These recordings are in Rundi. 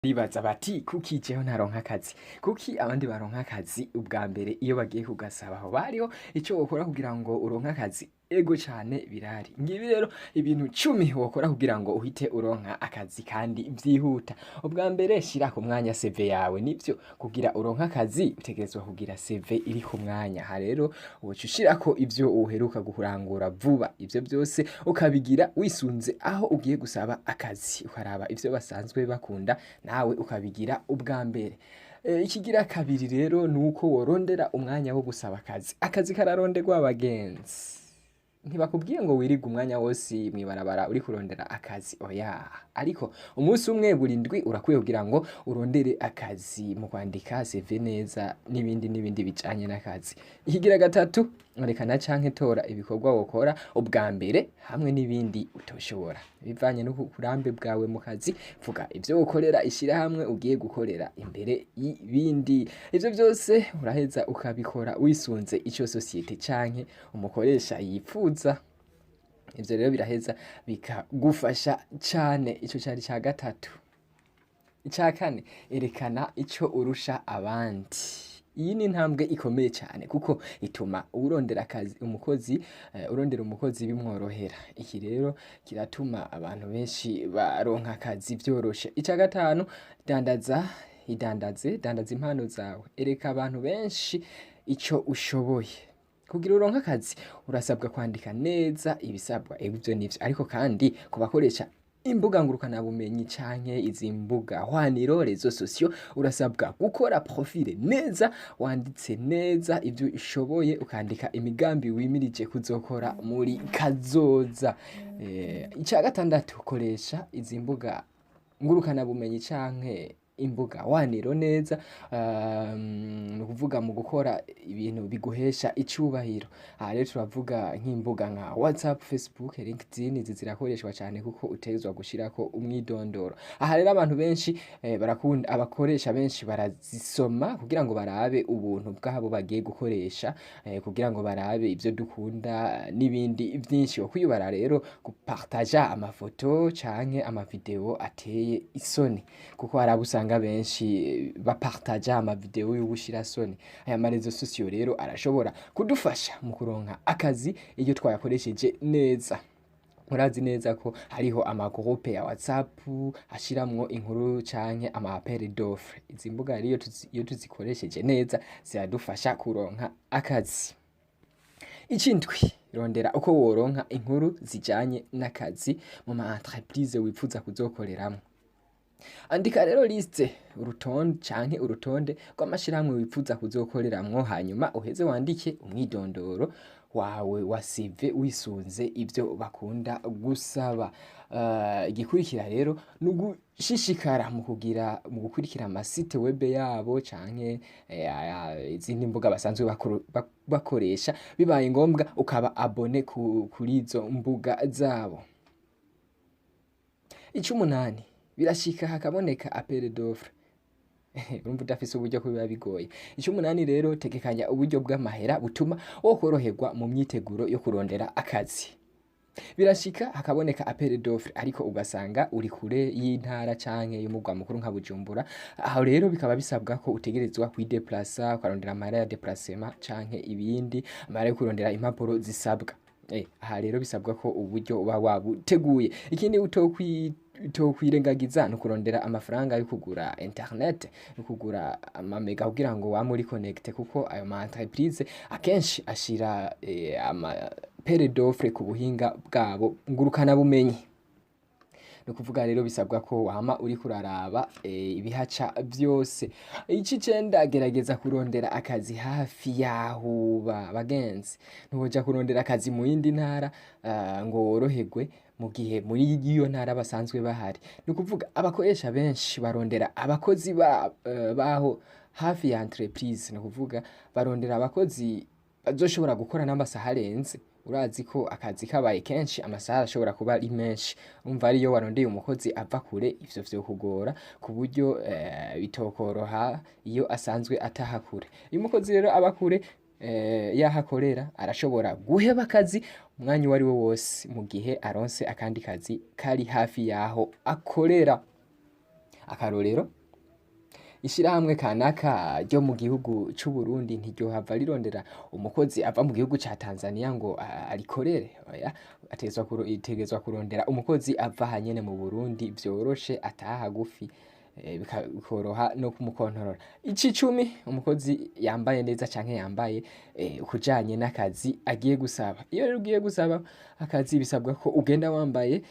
Ribaza bati kuki jewe ntaronka akazi, kuki abandi baronka akazi ubwa mbere iyo bagiye kugasaba aho bariho ico wokora kugira ngo uronke akazi? Ego cane birahari. Ngibi rero ibintu 10 wokora kugira ngo uhite uronka akazi kandi vyihuta. Ubwa mbere shira ku mwanya CV yawe, nivyo kugira uronka akazi utegerezwa kugira CV iri ku mwanya. Aha rero woca ushirako ivyo uheruka kurangura vuba, ivyo vyose ukabigira wisunze aho ugiye gusaba akazi, ukaraba ivyo basanzwe bakunda nawe ukabigira ubwa mbere. Ikigira kabiri rero nuko worondera umwanya wo gusaba akazi. Akazi kararonderwa abagenzi. Ntibakubwiye ngo wirige umwanya wose mwibarabara uri kurondera akazi, oya. Ariko umunsi umwe buri ndwi urakwiye kugira ngo urondere akazi mu kwandika CV neza n'ibindi bijanye n'akazi. Ikigira gatatu, erekana canke tora ibikorwa wokora ubwa mbere hamwe n'ibindi utoshobora. Bivanye n'uburambe bwawe mu kazi, vuga ivyo ukorera ishirahamwe ugiye gukorera imbere y'ibindi. Ivyo vyose uraheza ukabikora wisunze ico societe canke umukoresha yipfuza. Ivyo rero biraheza bikagufasha cane. Ico cari ca gatatu. Ica kane, erekana ico urusha abandi. Iyi ni intambwe ikomeye cyane kuko ituma urondera akazi urondera umukozi bimworohera. Iki rero kiratuma abantu benshi baronka akazi vyoroshe. Ica gatanu, dandaza impano zawe. Ereka abantu benshi ico ushoboye. Kugira uronka akazi urasabwa kwandika neza ibisabwa, ivyo nivyo. Ariko kandi kubakoresha imbuga ngurukana bumenyi canke izi mbuga hwaniro rezo sosio, urasabwa gukora profile neza, wanditse neza ivyo ushoboye, ukandika imigambi wimirije kuzokora muri kazoza. Ica gatandatu, ukoresha izi mbuga ngurukana bumenyi canke imbuga hwaniro neza, nukuvuga mu gukora ibintu biguhesha icubahiro. Aha rero turavuga nk'imbuga nka WhatsApp, Facebook, LinkedIn, izi zirakoreshwa cyane kuko utegerezwa gushirako umwidondoro. Aha rero abantu benshi barakunda, abakoresha benshi barazisoma kugira ngo barabe ubuntu bwabo bagiye gukoresha, kugira ngo barabe ivyo dukunda n'ibindi vyinshi. Okwibara rero gupartager amafoto canke amavideo ateye isoni, kuko harabusanga benshi bapartager amavideo y'ugushira soni. Aya marezo sosio rero arashobora kudufasha mu kuronka akazi iyo twayakoresheje neza. Murazi neza ko hariho amagroupe ya WhatsApp ashiramwo inkuru canke ama appel d'offre. Izi mbuga rero iyo tuzikoresheje neza ziradufasha kuronka akazi. Ikindwi, rondera uko woronka inkuru zijanye n'akazi mu ma entreprise wipfuza kuzokoreramwo. Andika rero liste, urutonde rw'amashirahamwe wipfuza kuzokoreramwo, hanyuma uheze wandike umwidondoro wawe wa CV wisunze ivyo bakunda gusaba. Igikurikira rero nugushishikara mu gukurikira amasite web yabo canke izindi mbuga basanzwe bakoresha, bibaye ngombwa ukaba abone kuri izo mbuga zabo. Icumunani, birashika hakaboneka appel d'offre. Urumva udafise uburyo ko biba bigoye. Icumunani rero, tegekanya uburyo bw'amahera butuma wokoroherwa mu myiteguro yo kurondera akazi. Birashika hakaboneka appel d'offre ariko ugasanga uri kure y'intara canke y'umugwa mukuru nka Bujumbura. Aho rero bikaba bisabwa ko utegerezwa kwideplacer, ukarondera amahera ya déplacement canke ibindi, amahera yo kurondera impapuro zisabwa. Aha rero bisabwa ko uburyo uba wabuteguye. Ikindi utokwirengagiza no kurondera amafaranga yo kugura internet, no kugura amamega kugira ngo wamuri connect, kuko ayo ma entreprise akenshi ashira ama appel d'offre ku buhinga bwabo ngurukana bumenyi. No kuvuga rero bisabwa ko wama uri kuraraba ibihaca vyose. Icicenda, gerageza kurondera akazi hafi yaho bagenzi. Ntuhoja kurondera akazi mu yindi ntara ngo woroherwe mu gihe muri iyo ntara basanzwe bahari. No kuvuga abakoresha benshi barondera abakozi baho hafi ya entreprise. No kuvuga barondera abakozi bazoshobora gukora n'amasaha arenze. Urazi ko akazi kabaye kenshi amasaha ashobora kuba ari menshi. Umva ariyo warondeye umukozi ava kure, ivyo vyo kugora ku buryo bitokoroha iyo asanzwe atahakure. Iyo umukozi rero aba kure yahakorera arashobora guheba akazi umwanya wari wo wose mu gihe aronse akandi kazi kari hafi yaho akorera. akarorero ishirahamwe kanaka ryo mu gihugu c'u Burundi ntiryohava rirondera umukozi ava mu gihugu ca Tanzania ngo arikorere, oya, itegezwa kurondera umukozi ava hanyene mu Burundi vyoroshe ataha hagufi, bikoroha no kumukontorora. Icumi, umukozi yambaye neza canke yambaye kujanye n'akazi agiye gusaba. Iyo rero ugiye gusaba akazi bisabwa ko ugenda wambaye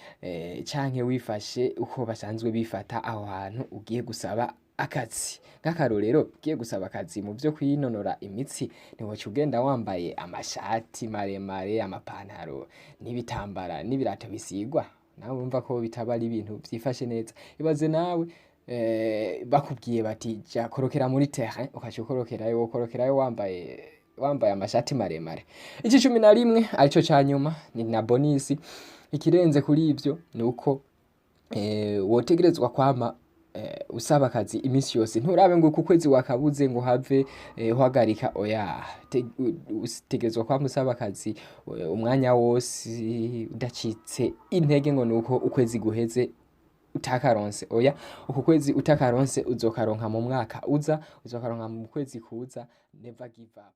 canke wifashe uko basanzwe bifata aho hantu ugiye gusaba akazi. Nk'akarorero ugiye gusaba akazi mu vyo kwinonora imitsi, ntiwoca ugenda wambaye amashati maremare, amapantaro n'ibitambara n'ibirato bisigwa, nawe urumva ko bitaba ari ibintu vyifashe neza. Ibaze nawe bakubwiye bati ja korokera muri terrain, ukaca ukorokerayo wambaye amashati maremare. 11 arico canyuma ni na bonus. Ikirenze kuri ivyo nuko wotegerezwa kwama usaba akazi imisi yose. Nturabe ngo ku kwezi wakabuze ngo have uhagarika, oya, utegerezwa kwama usaba akazi umwanya wose udacitse intege ngo nuko ukwezi guheze utakaronse, oya, uku kwezi utakaronse uzokaronka mu mwaka uza, uzokaronka mu kwezi kuza. Never give up.